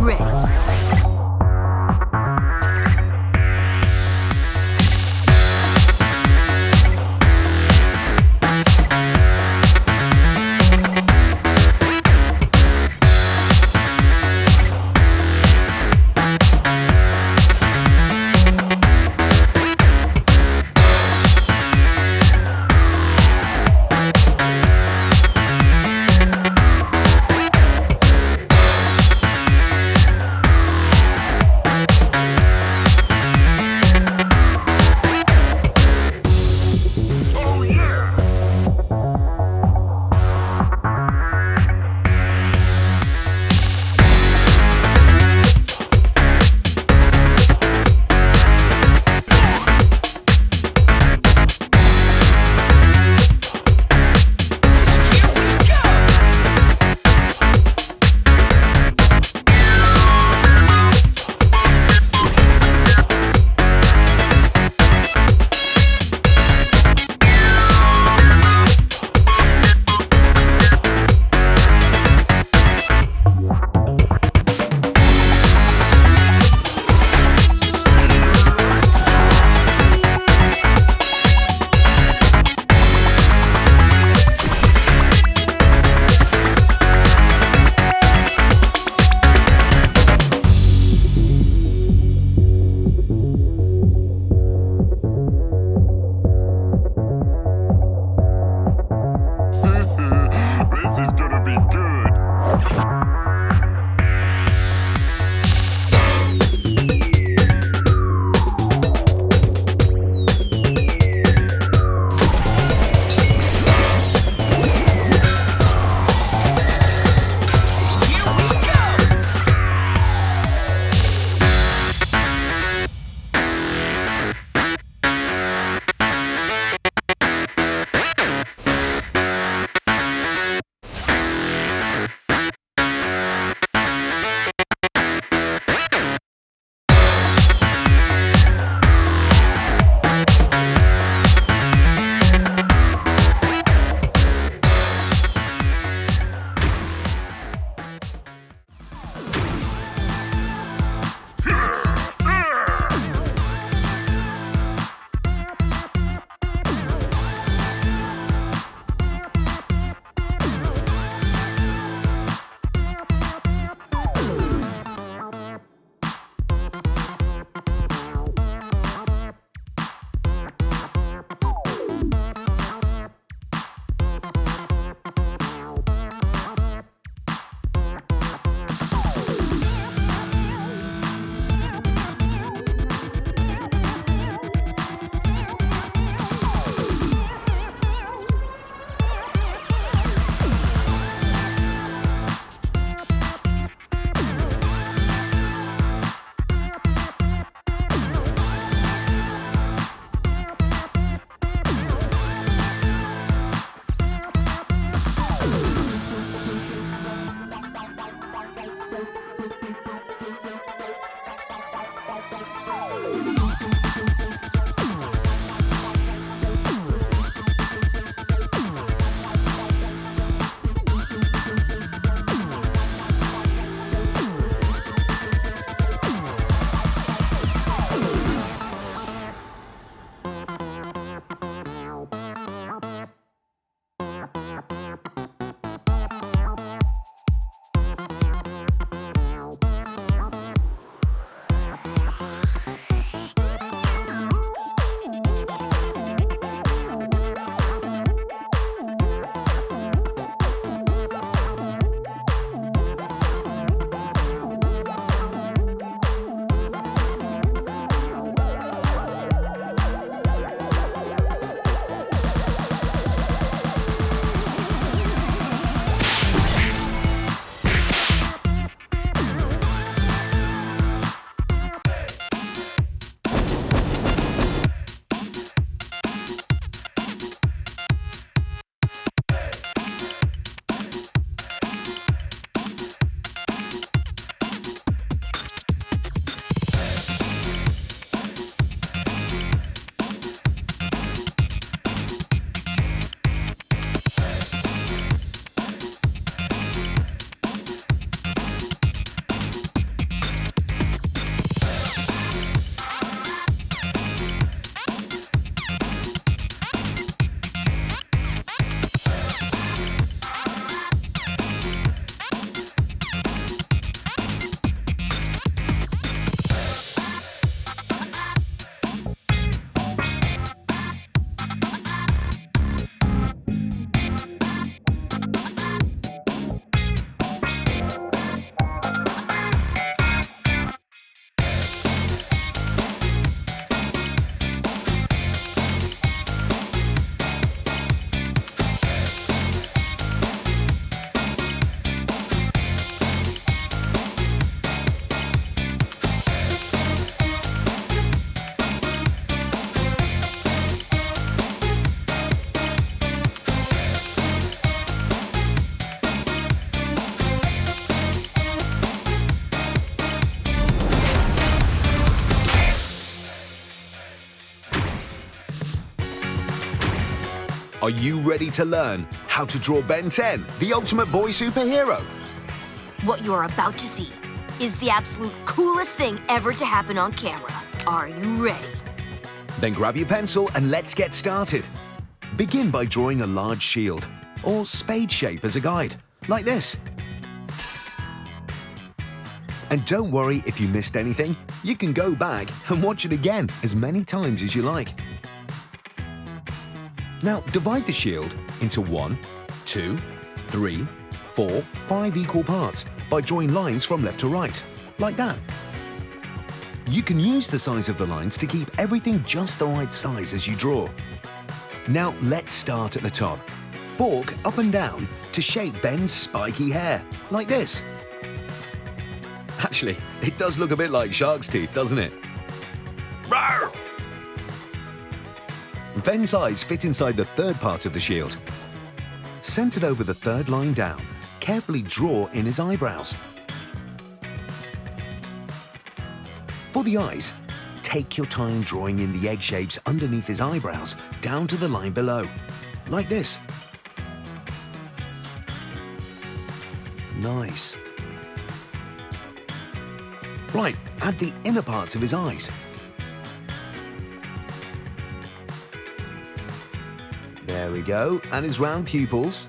ready. Are you ready to learn how to draw Ben 10, the ultimate boy superhero? What you're about to see is the absolute coolest thing ever to happen on camera. Are you ready? Then grab your pencil and let's get started. Begin by drawing a large shield, or spade shape as a guide, like this. And don't worry if you missed anything, you can go back and watch it again as many times as you like. Now divide the shield into 1, 2, 3, 4, 5 equal parts by drawing lines from left to right, like that. You can use the size of the lines to keep everything just the right size as you draw. Now let's start at the top. Fork up and down to shape Ben's spiky hair, like this. Actually, it does look a bit like shark's teeth, doesn't it? Rawr! Ben's eyes fit inside the third part of the shield. Centered over the third line down, carefully draw in his eyebrows. For the eyes, take your time drawing in the egg shapes underneath his eyebrows down to the line below, like this. Nice. Right, add the inner parts of his eyes. There we go, and his round pupils.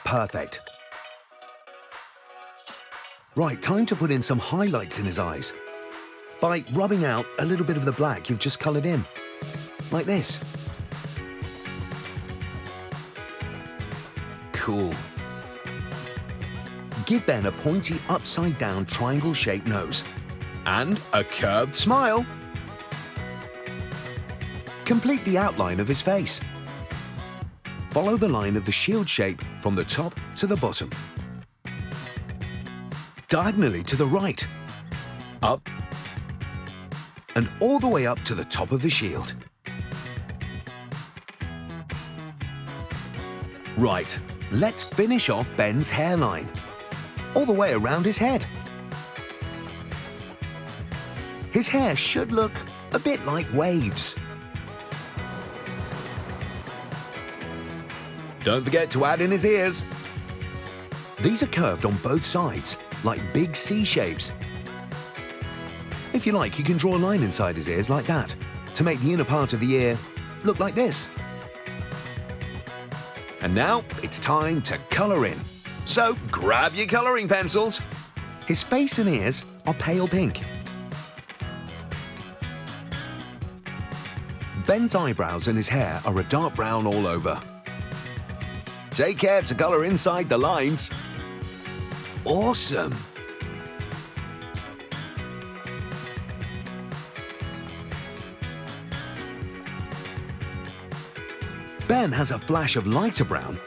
Perfect. Right, time to put in some highlights in his eyes. By rubbing out a little bit of the black you've just coloured in, like this. Cool. Give Ben a pointy upside-down triangle-shaped nose and a curved smile. Complete the outline of his face. Follow the line of the shield shape from the top to the bottom. Diagonally to the right, up, and all the way up to the top of the shield. Right, let's finish off Ben's hairline, all the way around his head. His hair should look a bit like waves. Don't forget to add in his ears. These are curved on both sides, like big C shapes. If you like, you can draw a line inside his ears like that, to make the inner part of the ear look like this. And now it's time to colour in. So grab your colouring pencils. His face and ears are pale pink. Ben's eyebrows and his hair are a dark brown all over. Take care to colour inside the lines. Awesome! Ben has a flash of lighter brown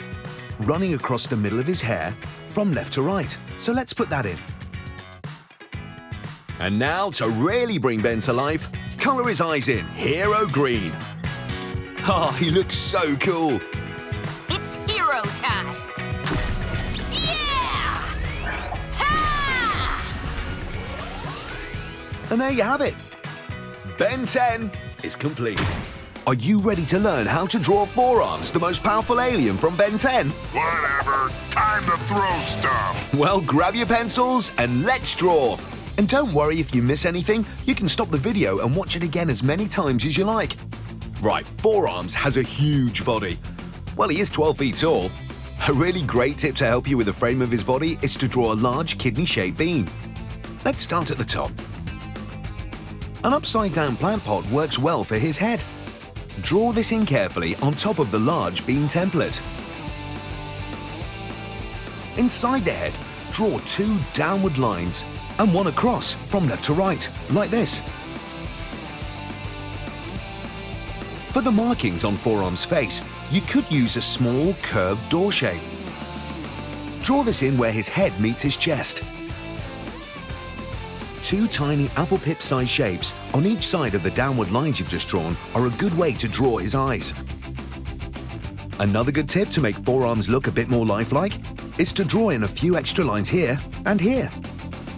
running across the middle of his hair from left to right, so let's put that in. And now, to really bring Ben to life, colour his eyes in Hero Green. Ah, he looks so cool! It's hero time! Yeah! Ha! And there you have it. Ben 10 is complete. Are you ready to learn how to draw Forearms, the most powerful alien from Ben 10? Whatever. Time to throw stuff. Well, grab your pencils and let's draw. And don't worry if you miss anything, you can stop the video and watch it again as many times as you like. Right, Forearms has a huge body. Well, he is 12 feet tall. A really great tip to help you with the frame of his body is to draw a large kidney-shaped bean. Let's start at the top. An upside-down plant pot works well for his head. Draw this in carefully on top of the large bean template. Inside the head, draw 2 downward lines and 1 across from left to right, like this. For the markings on Forearm's face, you could use a small curved door shape. Draw this in where his head meets his chest. 2 tiny apple pip-sized shapes on each side of the downward lines you've just drawn are a good way to draw his eyes. Another good tip to make Forearms look a bit more lifelike is to draw in a few extra lines here and here.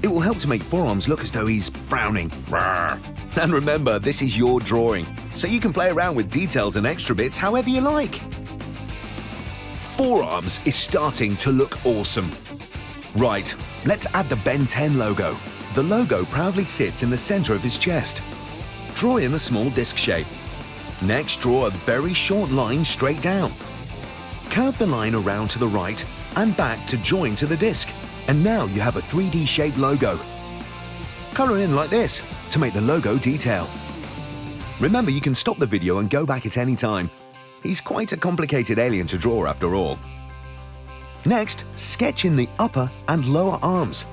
It will help to make forearms look as though he's frowning. And remember, this is your drawing, so you can play around with details and extra bits however you like. Forearms is starting to look awesome. Right, let's add the Ben 10 logo. The logo proudly sits in the center of his chest. Draw in a small disc shape. Next, draw a very short line straight down. Curve the line around to the right and back to join to the disc. And now you have a 3D shaped logo. Color in like this to make the logo detail. Remember, you can stop the video and go back at any time. He's quite a complicated alien to draw after all. Next, sketch in the upper and lower arms.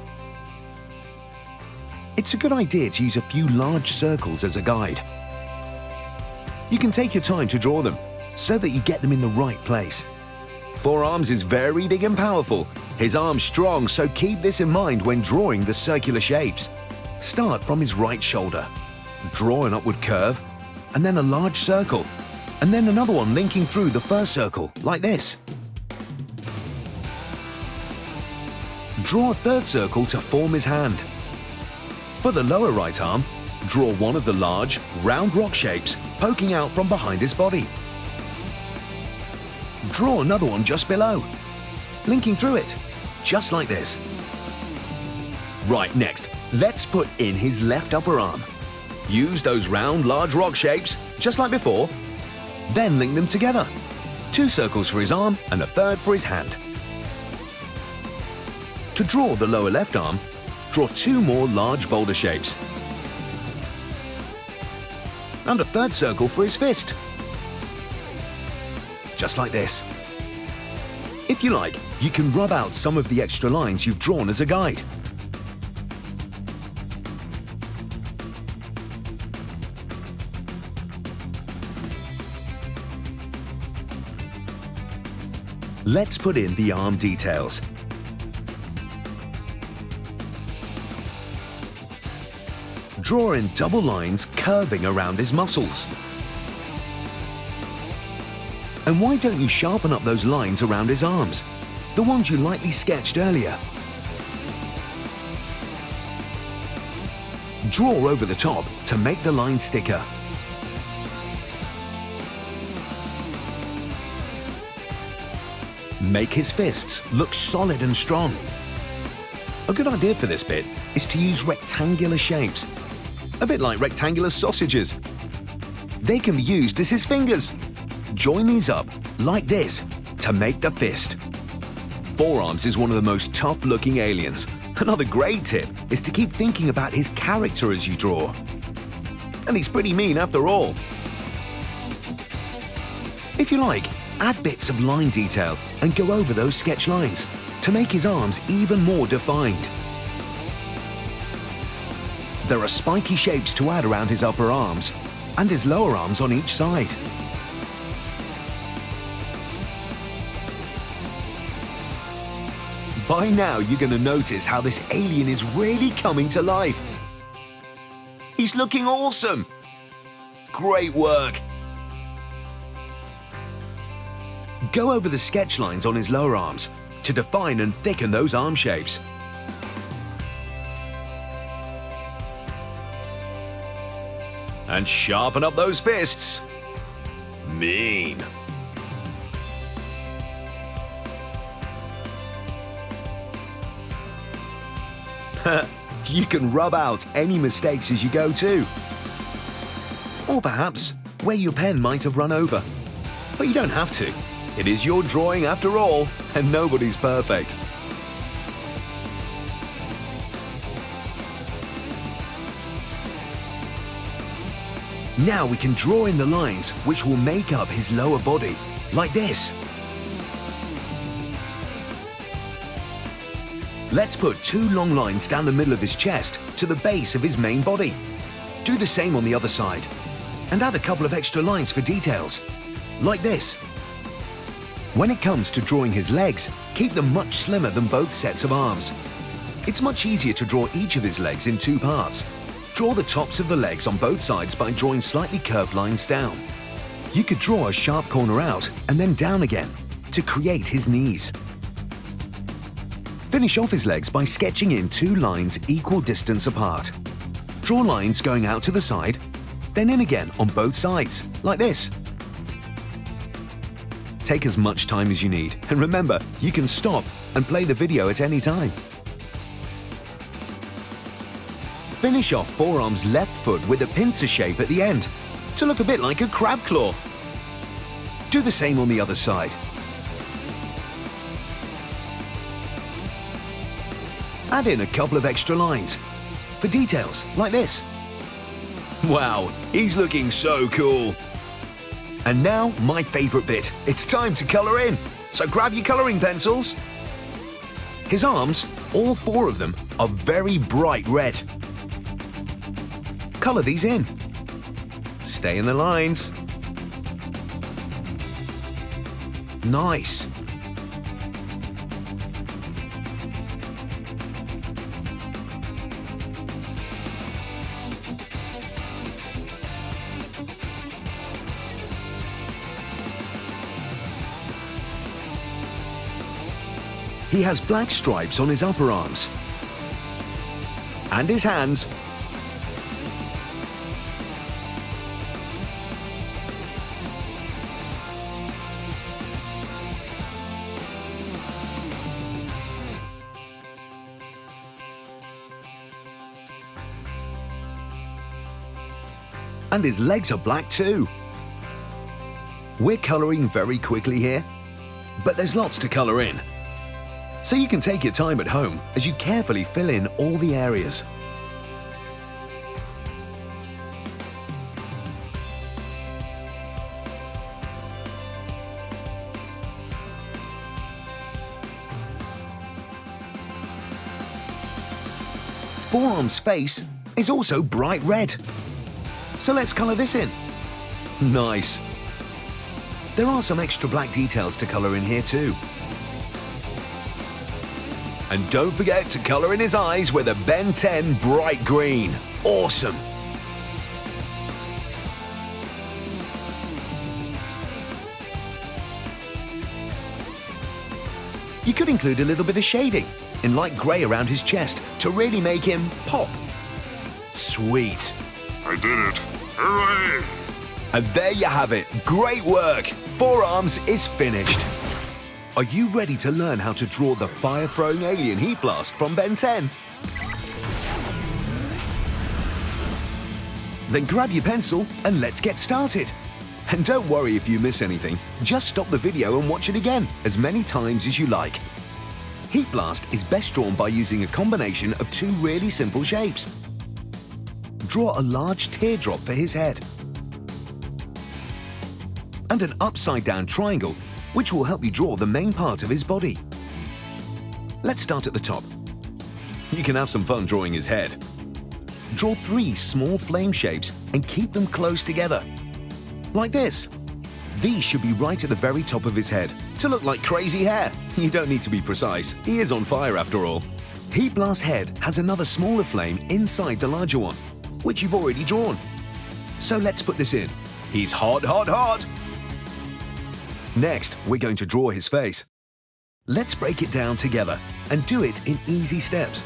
It's a good idea to use a few large circles as a guide. You can take your time to draw them, so that you get them in the right place. Forearms is very big and powerful. His arm's strong, so keep this in mind when drawing the circular shapes. Start from his right shoulder. Draw an upward curve, and then a large circle, and then another one linking through the first circle, like this. Draw a third circle to form his hand. For the lower right arm, draw one of the large, round rock shapes poking out from behind his body. Draw another one just below, linking through it, just like this. Right, next, let's put in his left upper arm. Use those round, large rock shapes, just like before, then link them together. 2 circles for his arm and a third for his hand. To draw the lower left arm, draw 2 more large boulder shapes. And a third circle for his fist. Just like this. If you like, you can rub out some of the extra lines you've drawn as a guide. Let's put in the arm details. Draw in double lines curving around his muscles. And why don't you sharpen up those lines around his arms, the ones you lightly sketched earlier? Draw over the top to make the lines thicker. Make his fists look solid and strong. A good idea for this bit is to use rectangular shapes, a bit like rectangular sausages. They can be used as his fingers. Join these up, like this, to make the fist. Forearms is one of the most tough-looking aliens. Another great tip is to keep thinking about his character as you draw. And he's pretty mean after all. If you like, add bits of line detail and go over those sketch lines to make his arms even more defined. There are spiky shapes to add around his upper arms and his lower arms on each side. By now, you're going to notice how this alien is really coming to life. He's looking awesome. Great work. Go over the sketch lines on his lower arms to define and thicken those arm shapes. And sharpen up those fists. Mean. You can rub out any mistakes as you go too. Or perhaps where your pen might have run over. But you don't have to. It is your drawing after all, and nobody's perfect. Now we can draw in the lines which will make up his lower body, like this. Let's put 2 long lines down the middle of his chest to the base of his main body. Do the same on the other side, and add a couple of extra lines for details, like this. When it comes to drawing his legs, keep them much slimmer than both sets of arms. It's much easier to draw each of his legs in 2 parts. Draw the tops of the legs on both sides by drawing slightly curved lines down. You could draw a sharp corner out and then down again to create his knees. Finish off his legs by sketching in 2 lines equal distance apart. Draw lines going out to the side, then in again on both sides, like this. Take as much time as you need, and remember, you can stop and play the video at any time. Finish off Forearm's left foot with a pincer shape at the end, to look a bit like a crab claw. Do the same on the other side. Add in a couple of extra lines, for details like this. Wow, he's looking so cool! And now, my favourite bit. It's time to colour in. So grab your colouring pencils. His arms, all 4 of them, are very bright red. Colour these in. Stay in the lines. Nice. He has black stripes on his upper arms and his hands. And his legs are black too. We're colouring very quickly here, but there's lots to colour in. So you can take your time at home as you carefully fill in all the areas. Forearm's face is also bright red. So let's colour this in. Nice. There are some extra black details to colour in here too. And don't forget to colour in his eyes with a Ben 10 bright green. Awesome! You could include a little bit of shading in light grey around his chest to really make him pop. Sweet! I did it. Hooray! And there you have it. Great work! Forearms is finished. Are you ready to learn how to draw the fire-throwing alien Heatblast from Ben 10? Then grab your pencil and let's get started. And don't worry if you miss anything, just stop the video and watch it again as many times as you like. Heatblast is best drawn by using a combination of 2 really simple shapes. Draw a large teardrop for his head and an upside-down triangle, which will help you draw the main part of his body. Let's start at the top. You can have some fun drawing his head. Draw 3 small flame shapes and keep them close together, like this. These should be right at the very top of his head to look like crazy hair. You don't need to be precise, he is on fire after all. Heatblast's head has another smaller flame inside the larger one, which you've already drawn. So let's put this in. He's hot, hot, hot! Next, we're going to draw his face. Let's break it down together and do it in easy steps.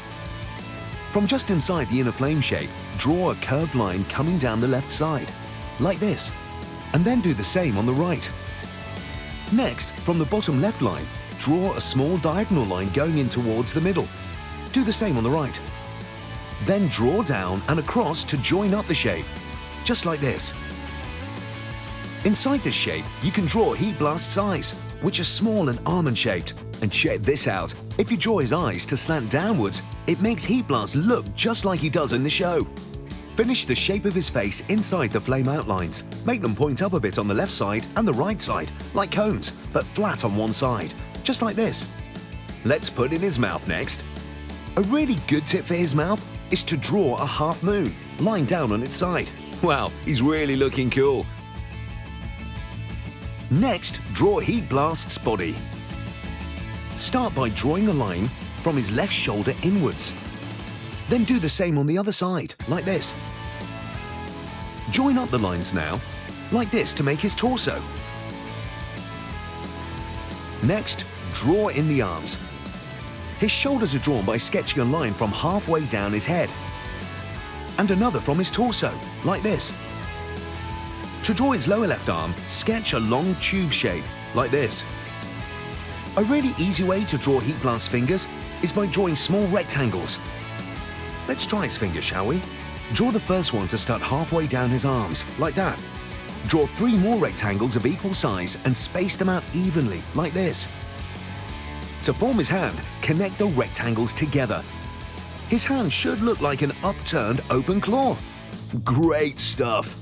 From just inside the inner flame shape, draw a curved line coming down the left side, like this, and then do the same on the right. Next, from the bottom left line, draw a small diagonal line going in towards the middle. Do the same on the right. Then draw down and across to join up the shape, just like this. Inside this shape, you can draw Heatblast's eyes, which are small and almond-shaped. And check this out, if you draw his eyes to slant downwards, it makes Heatblast look just like he does in the show. Finish the shape of his face inside the flame outlines. Make them point up a bit on the left side and the right side, like cones, but flat on one side, just like this. Let's put in his mouth next. A really good tip for his mouth is to draw a half moon, lying down on its side. Wow, he's really looking cool. Next, draw Heatblast's body. Start by drawing a line from his left shoulder inwards. Then do the same on the other side, like this. Join up the lines now, like this to make his torso. Next, draw in the arms. His shoulders are drawn by sketching a line from halfway down his head, and another from his torso, like this. To draw his lower left arm, sketch a long tube shape, like this. A really easy way to draw Heatblast's fingers is by drawing small rectangles. Let's try his fingers, shall we? Draw the first one to start halfway down his arms, like that. Draw 3 more rectangles of equal size and space them out evenly, like this. To form his hand, connect the rectangles together. His hand should look like an upturned open claw. Great stuff!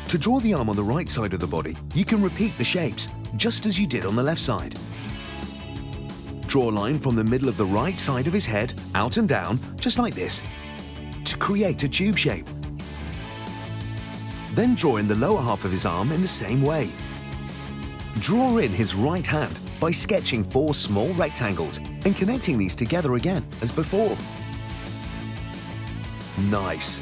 To draw the arm on the right side of the body, you can repeat the shapes, just as you did on the left side. Draw a line from the middle of the right side of his head, out and down, just like this, to create a tube shape. Then draw in the lower half of his arm in the same way. Draw in his right hand by sketching 4 small rectangles and connecting these together again, as before. Nice!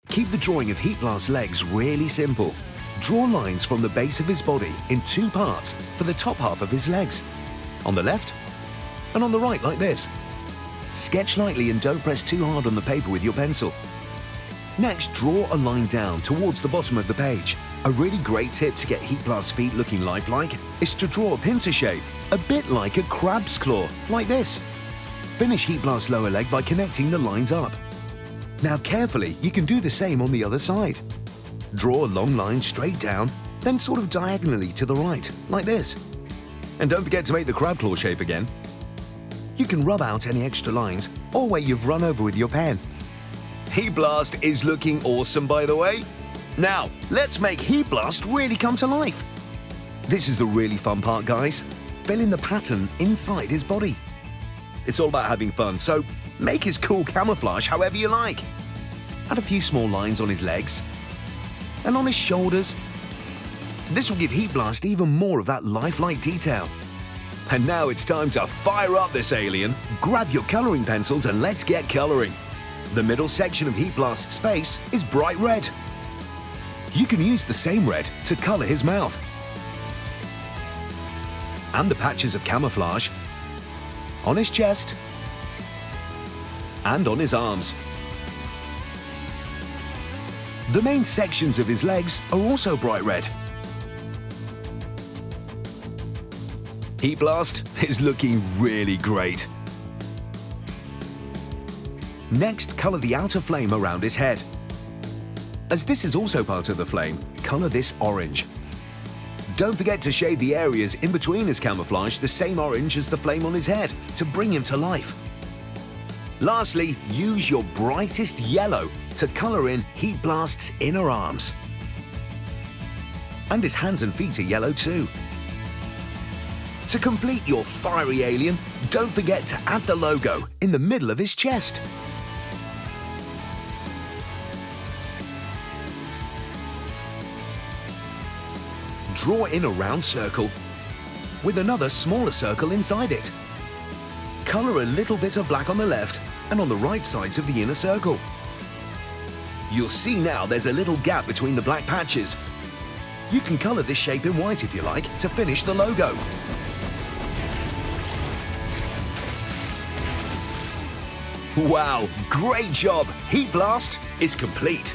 Keep the drawing of Heatblast's legs really simple. Draw lines from the base of his body in 2 parts for the top half of his legs, on the left and on the right, like this. Sketch lightly and don't press too hard on the paper with your pencil. Next, draw a line down towards the bottom of the page. A really great tip to get Heatblast's feet looking lifelike is to draw a pincer shape, a bit like a crab's claw, like this. Finish Heatblast's lower leg by connecting the lines up. Now carefully, you can do the same on the other side. Draw a long line straight down, then sort of diagonally to the right, like this. And don't forget to make the crab claw shape again. You can rub out any extra lines or where you've run over with your pen. Heatblast is looking awesome, by the way. Now, let's make Heatblast really come to life. This is the really fun part, guys. Fill in the pattern inside his body. It's all about having fun, so make his cool camouflage however you like. Add a few small lines on his legs and on his shoulders. This will give Heatblast even more of that lifelike detail. And now it's time to fire up this alien. Grab your coloring pencils and let's get coloring. The middle section of Heatblast's face is bright red. You can use the same red to color his mouth. And the patches of camouflage on his chest and on his arms. The main sections of his legs are also bright red. Heatblast is looking really great. Next, color the outer flame around his head. As this is also part of the flame, color this orange. Don't forget to shade the areas in between his camouflage the same orange as the flame on his head to bring him to life. Lastly, use your brightest yellow to color in Heatblast's inner arms. And his hands and feet are yellow too. To complete your fiery alien, don't forget to add the logo in the middle of his chest. Draw in a round circle with another smaller circle inside it. Color a little bit of black on the left and on the right sides of the inner circle. You'll see now there's a little gap between the black patches. You can color this shape in white if you like to finish the logo. Wow, great job! Heatblast is complete.